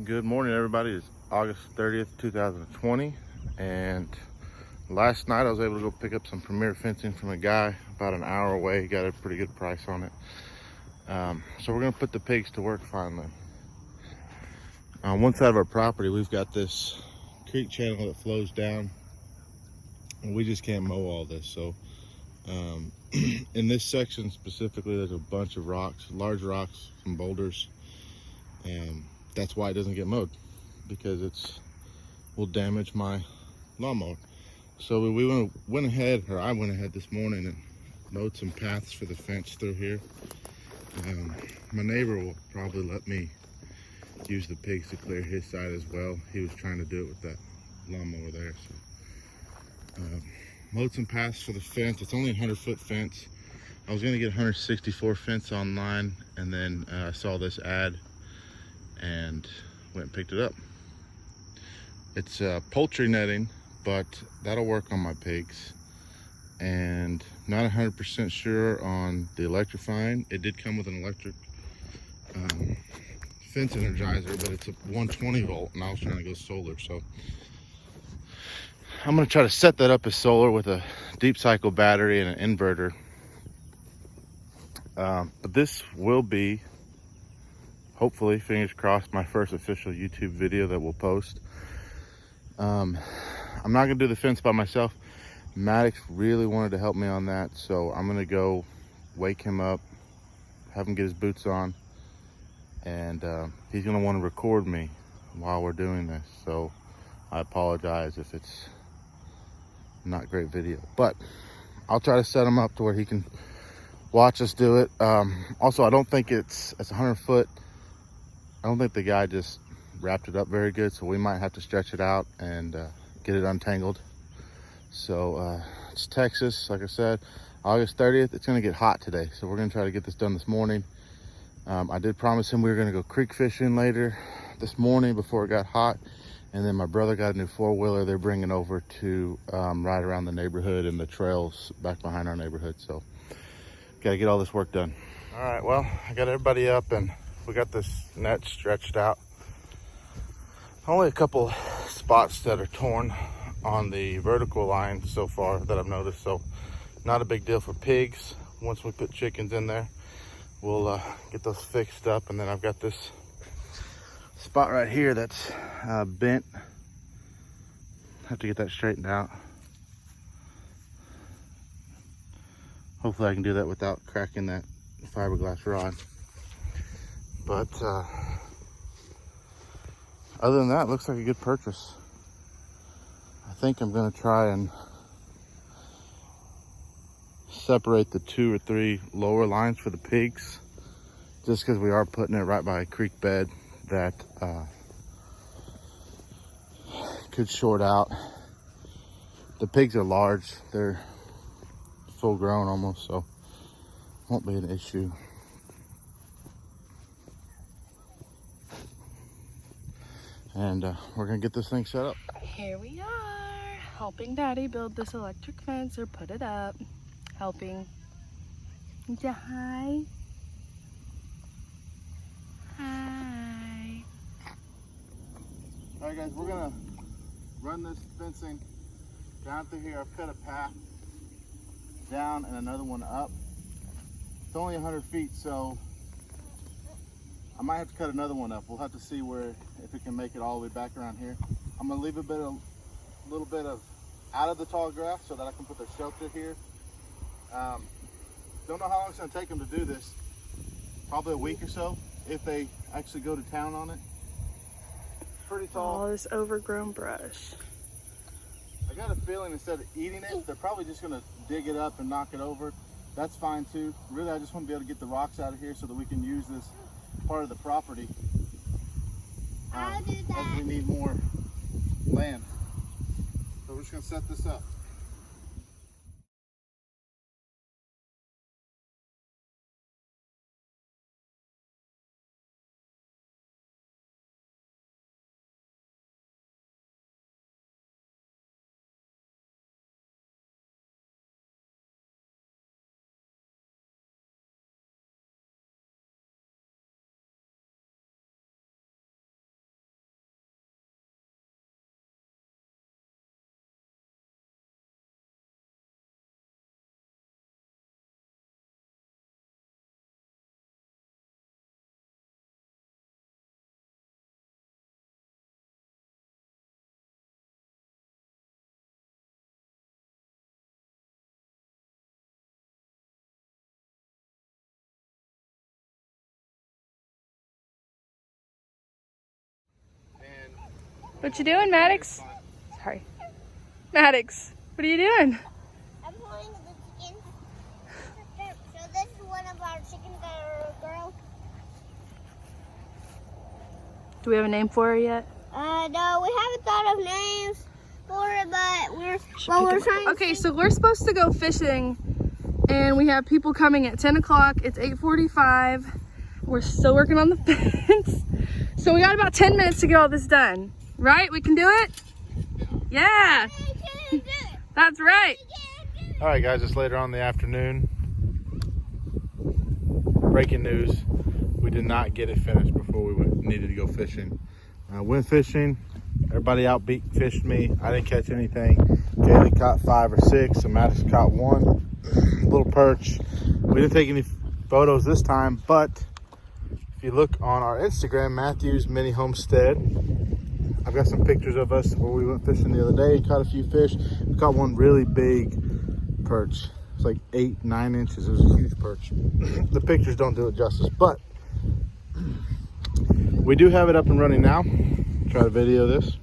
Good morning, everybody. It's August 30th, 2020, and last night I was able to go pick up some Premier fencing from a guy about an hour away. He got a pretty good price on it. So we're gonna put the pigs to work finally. On one side of our property, we've got this creek channel that flows down, and we just can't mow all this. So in this section specifically, there's a bunch of rocks, large rocks, some boulders, and that's why it doesn't get mowed, because will damage my lawnmower. So we went ahead, or I went ahead this morning and mowed some paths for the fence through here. My neighbor will probably let me use the pigs to clear his side as well. He was trying to do it with that lawnmower there. So mowed some paths for the fence. It's only a 100-foot fence. I was gonna get 164 fence online, and then I saw this ad and went and picked it up. It's poultry netting, but that'll work on my pigs. And not 100% sure on the electrifying. It did come with an electric fence energizer, but it's a 120 volt, and I was trying to go solar. So I'm gonna try to set that up as solar with a deep cycle battery and an inverter. But this will be, hopefully, fingers crossed, my first official YouTube video that we'll post. I'm not gonna do the fence by myself. Maddox really wanted to help me on that, so I'm gonna go wake him up, have him get his boots on, and he's gonna want to record me while we're doing this. So I apologize if it's not great video, but I'll try to set him up to where he can watch us do it. Also, I don't think it's 100 foot. I don't think the guy just wrapped it up very good, so we might have to stretch it out and get it untangled. So it's Texas, like I said, August 30th. It's gonna get hot today, so we're gonna try to get this done this morning. I did promise him we were gonna go creek fishing later this morning before it got hot, and then my brother got a new four-wheeler they're bringing over to ride around the neighborhood and the trails back behind our neighborhood. So gotta get all this work done. All right, well, I got everybody up and we got this net stretched out. Only a couple spots that are torn on the vertical line so far that I've noticed, so not a big deal for pigs. Once we put chickens in there, we'll get those fixed up. And then I've got this spot right here that's bent. Have to get that straightened out. Hopefully I can do that without cracking that fiberglass rod. But other than that, it looks like a good purchase. I think I'm gonna try and separate the 2 or 3 lower lines for the pigs, just because we are putting it right by a creek bed that could short out. The pigs are large, they're full grown almost, so won't be an issue. And we're gonna get this thing set up. Here we are, helping Daddy build this electric fence, or put it up. Helping. Yeah, hi. Hi. All right, guys, we're gonna run this fencing down through here. I've cut a path down and another one up. It's only 100 feet, so I might have to cut another one up. We'll have to see if it can make it all the way back around here. I'm gonna leave a little bit of out of the tall grass so that I can put the shelter here. Don't know how long it's gonna take them to do this. Probably a week or so if they actually go to town on it. Pretty tall. All this overgrown brush. I got a feeling instead of eating it, they're probably just gonna dig it up and knock it over. That's fine too. Really, I just want to be able to get the rocks out of here so that we can use this part of the property as we need more land. So we're just gonna set this up. What you doing, Maddox? Sorry. Maddox, what are you doing? I'm pulling the chicken. So this is one of our chickens that are a girl. Do we have a name for her yet? No, we haven't thought of names for it, but we're trying. Okay, so we're supposed to go fishing, and we have people coming at 10 o'clock. It's 8:45. We're still working on the fence. So we got about 10 minutes to get all this done. Right? We can do it? Yeah. That's right. All right, guys, it's later on in the afternoon. Breaking news. We did not get it finished before we needed to go fishing. Went fishing. Everybody outbeat fished me. I didn't catch anything. Kaylee caught 5 or 6. So Maddox caught 1 little perch. We didn't take any photos this time, but if you look on our Instagram, Matthew's Mini Homestead, I've got some pictures of us where we went fishing the other day, caught a few fish. We caught one really big perch. It's like 8-9 inches. It was a huge perch. The pictures don't do it justice, but we do have it up and running now. Try to video this.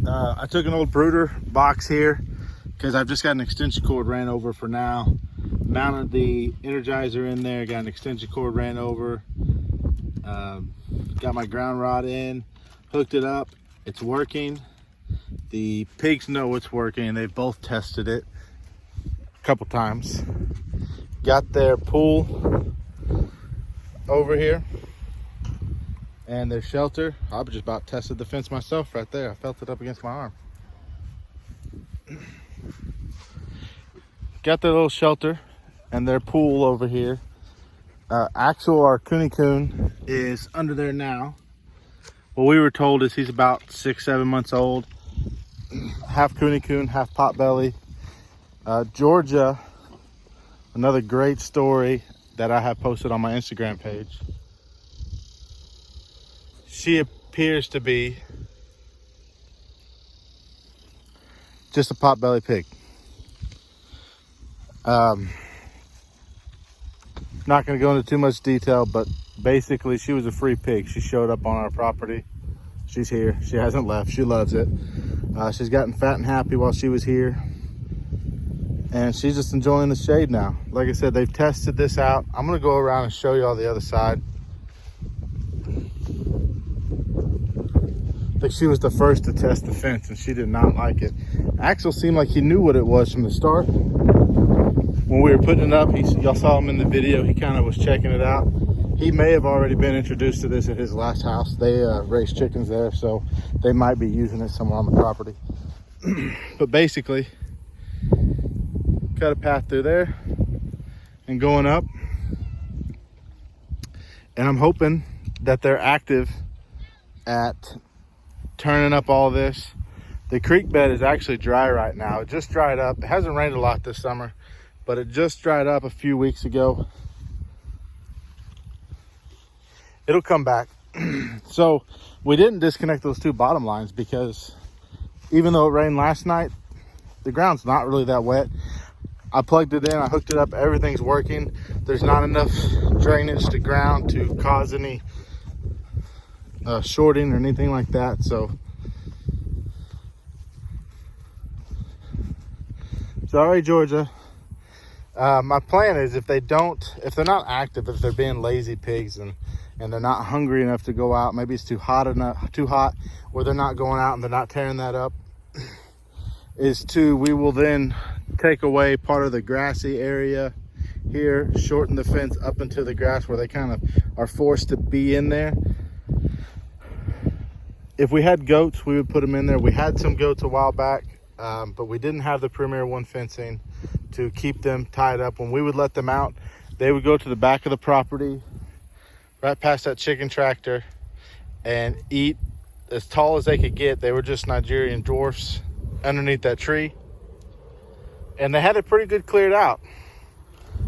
I took an old brooder box here because I've just got an extension cord ran over for now. Mounted the Energizer in there, got an extension cord ran over. Got my ground rod in, hooked it up. It's working. The pigs know it's working. They've both tested it a couple times. Got their pool over here and their shelter. I just about tested the fence myself right there. I felt it up against my arm. Got their little shelter and their pool over here. Axel, our coon, is under there now. What we were told is he's about 6-7 months old. Half coon, half potbelly. Georgia, another great story that I have posted on my Instagram page. She appears to be just a potbelly pig. Not going to go into too much detail, but basically she was a free pig. She showed up on our property. She's here. She hasn't left. She loves it. She's gotten fat and happy while she was here, and she's just enjoying the shade now. Like I said, they've tested this out. I'm going to go around and show you all the other side. I think she was the first to test the fence, and she did not like it. Axel seemed like he knew what it was from the start. When we were putting it up, y'all saw him in the video, he kind of was checking it out. He may have already been introduced to this at his last house. They raise chickens there, so they might be using it somewhere on the property. But basically, cut a path through there and going up. And I'm hoping that they're active at turning up all this. The creek bed is actually dry right now. It just dried up. It hasn't rained a lot this summer, but it just dried up a few weeks ago. It'll come back. So we didn't disconnect those 2 bottom lines because even though it rained last night, the ground's not really that wet. I plugged it in, I hooked it up, everything's working. There's not enough drainage to ground to cause any shorting or anything like that. So sorry, Georgia. My plan is if they're not active, if they're being lazy pigs and they're not hungry enough to go out, maybe it's too hot, or they're not going out and they're not tearing that up, we will then take away part of the grassy area here, shorten the fence up into the grass where they kind of are forced to be in there. If we had goats, we would put them in there. We had some goats a while back, but we didn't have the Premier One fencing to keep them tied up. When we would let them out, they would go to the back of the property, right past that chicken tractor, and eat as tall as they could get. They were just Nigerian dwarfs underneath that tree, and they had it pretty good cleared out.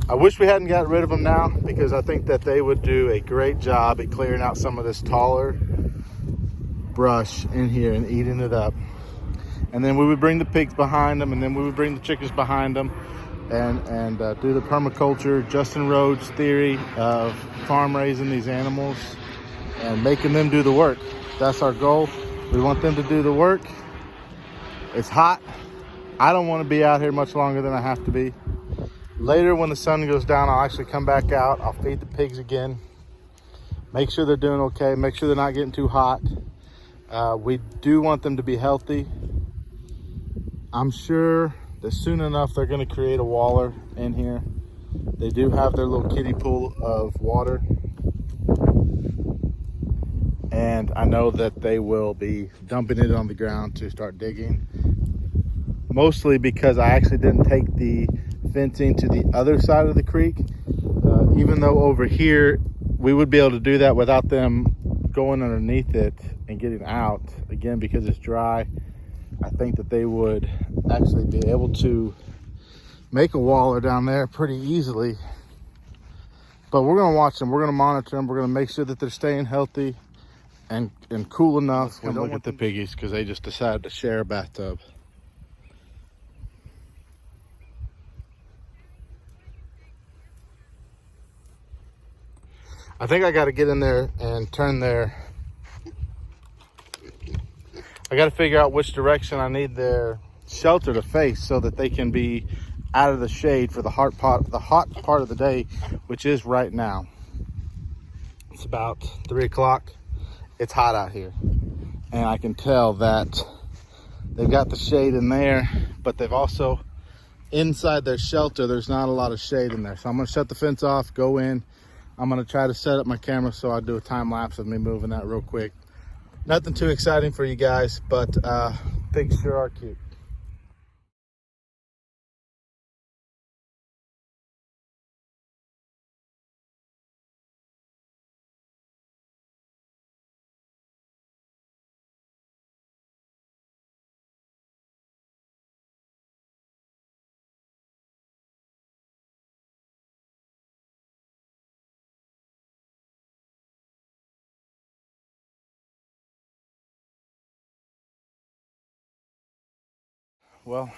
I wish we hadn't got rid of them now, because I think that they would do a great job at clearing out some of this taller brush in here and eating it up. And then we would bring the pigs behind them, and then we would bring the chickens behind them, and do the permaculture, Justin Rhodes theory of farm raising these animals and making them do the work. That's our goal. We want them to do the work. It's hot. I don't want to be out here much longer than I have to be. Later, when the sun goes down, I'll actually come back out. I'll feed the pigs again. Make sure they're doing okay. Make sure they're not getting too hot. We do want them to be healthy. I'm sure that soon enough they're going to create a waller in here. They do have their little kiddie pool of water. And I know that they will be dumping it on the ground to start digging. Mostly because I actually didn't take the fencing to the other side of the creek. Even though over here, we would be able to do that without them going underneath it and getting out. Again, because it's dry, I think that they would actually be able to make a waller down there pretty easily. But we're gonna watch them, we're gonna monitor them, we're gonna make sure that they're staying healthy and cool enough. We don't look at the piggies because they just decided to share a bathtub. I think I got to get in there and turn their, I got to figure out which direction I need their shelter to face so that they can be out of the shade for the hot part of the day, which is right now. It's about 3 o'clock. It's hot out here. And I can tell that they've got the shade in there, but they've also, inside their shelter, there's not a lot of shade in there. So I'm going to shut the fence off, go in. I'm gonna try to set up my camera so I'll do a time lapse of me moving that real quick. Nothing too exciting for you guys, but pigs sure are cute. Well,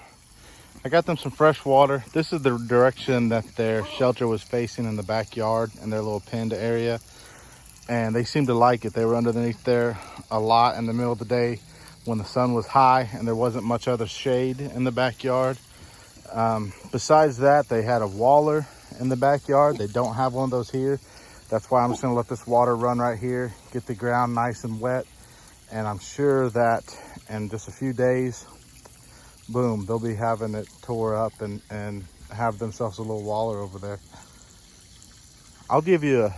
I got them some fresh water. This is the direction that their shelter was facing in the backyard in their little penned area. And they seemed to like it. They were underneath there a lot in the middle of the day when the sun was high and there wasn't much other shade in the backyard. Besides that, they had a waller in the backyard. They don't have one of those here. That's why I'm just gonna let this water run right here, get the ground nice and wet. And I'm sure that in just a few days, boom, they'll be having it tore up and have themselves a little waller over there. I'll give you a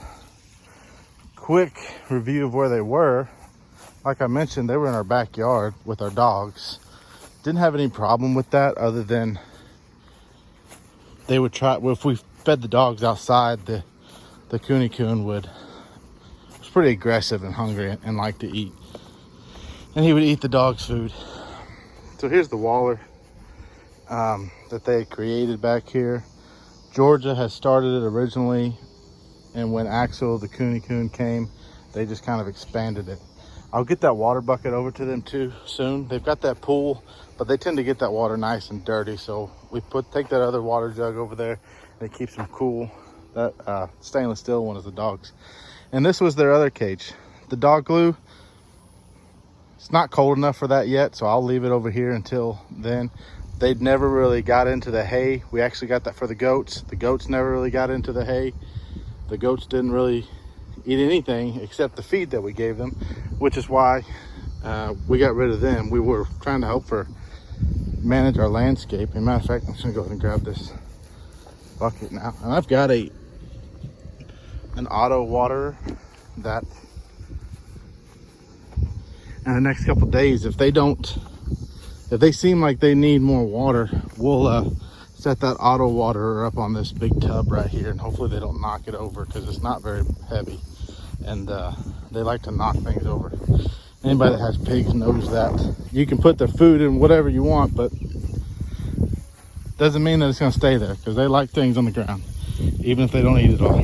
quick review of where they were. Like I mentioned, they were in our backyard with our dogs. Didn't have any problem with that other than they would try, well, if we fed the dogs outside, the coon was pretty aggressive and hungry and liked to eat. And he would eat the dog's food. So here's the waller that they had created back here. Georgia had started it originally, and when Axel, the coon came, they just kind of expanded it. I'll get that water bucket over to them too soon. They've got that pool, but they tend to get that water nice and dirty. So we take that other water jug over there and it keeps them cool. That stainless steel one is the dogs. And this was their other cage. The dog glue, it's not cold enough for that yet, so I'll leave it over here until then. They'd never really got into the hay. We actually got that for the goats. The goats never really got into the hay. The goats didn't really eat anything except the feed that we gave them, which is why we got rid of them. We were trying to help manage our landscape. As a matter of fact, I'm just gonna go ahead and grab this bucket now. And I've got an auto waterer that in the next couple days, if they seem like they need more water, we'll set that auto waterer up on this big tub right here, and hopefully they don't knock it over because it's not very heavy, and they like to knock things over. Anybody that has pigs knows that. You can put their food in whatever you want, but doesn't mean that it's going to stay there, because they like things on the ground even if they don't eat it all.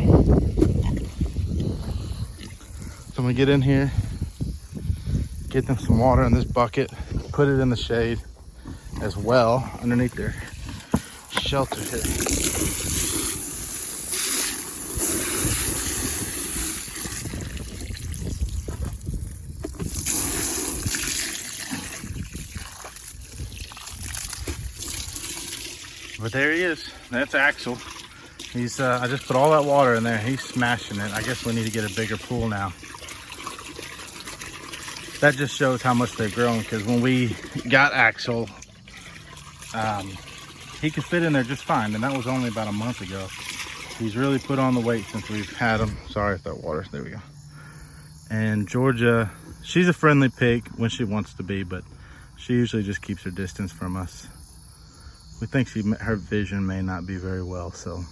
So I'm gonna get in here, get them some water in this bucket, put it in the shade as well underneath their shelter here. But there he is. That's Axel. He's I just put all that water in there. He's smashing it. I guess we need to get a bigger pool now. That just shows how much they've grown, because when we got Axel, he could fit in there just fine, and that was only about a month ago. He's really put on the weight since we've had him. Sorry if that water, there we go. And Georgia, she's a friendly pig when she wants to be, but she usually just keeps her distance from us. We think her vision may not be very well, so.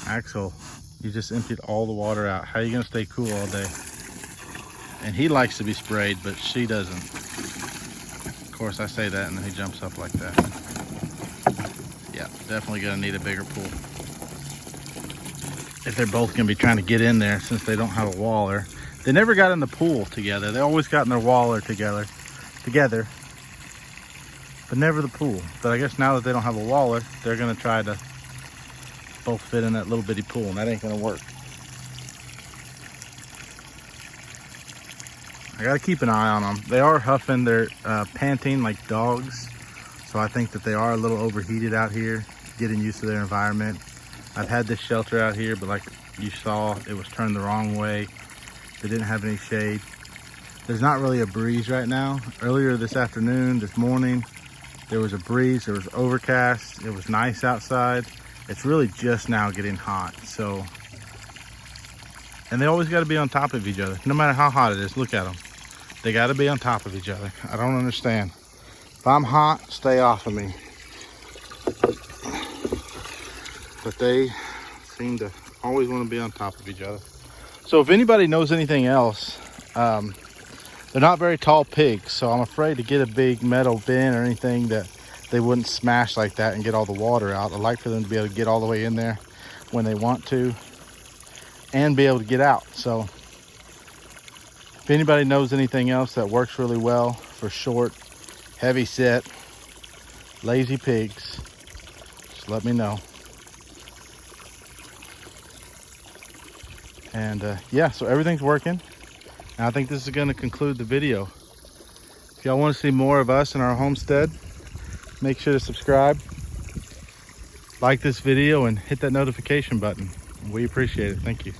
Axel, you just emptied all the water out. How are you gonna stay cool all day? And he likes to be sprayed, but she doesn't. Of course, I say that and then he jumps up like that. Yeah, definitely gonna need a bigger pool. If they're both gonna be trying to get in there since they don't have a waller. They never got in the pool together. They always got in their waller together, but never the pool. But I guess now that they don't have a waller, they're gonna try to both fit in that little bitty pool, and that ain't gonna work. I gotta keep an eye on them. They are huffing, they're panting like dogs. So I think that they are a little overheated out here, getting used to their environment. I've had this shelter out here, but like you saw, it was turned the wrong way. They didn't have any shade. There's not really a breeze right now. Earlier this afternoon, this morning, there was a breeze, there was overcast, it was nice outside. It's really just now getting hot, so. And they always gotta be on top of each other, no matter how hot it is. Look at them. They gotta be on top of each other. I don't understand. If I'm hot, stay off of me. But they seem to always wanna be on top of each other. So if anybody knows anything else, they're not very tall pigs, so I'm afraid to get a big metal bin or anything that they wouldn't smash like that and get all the water out. I'd like for them to be able to get all the way in there when they want to and be able to get out. So if anybody knows anything else that works really well for short, heavy set, lazy pigs, just let me know. And yeah, so everything's working. And I think this is gonna conclude the video. If y'all wanna see more of us in our homestead, make sure to subscribe, like this video, and hit that notification button. We appreciate it. Thank you.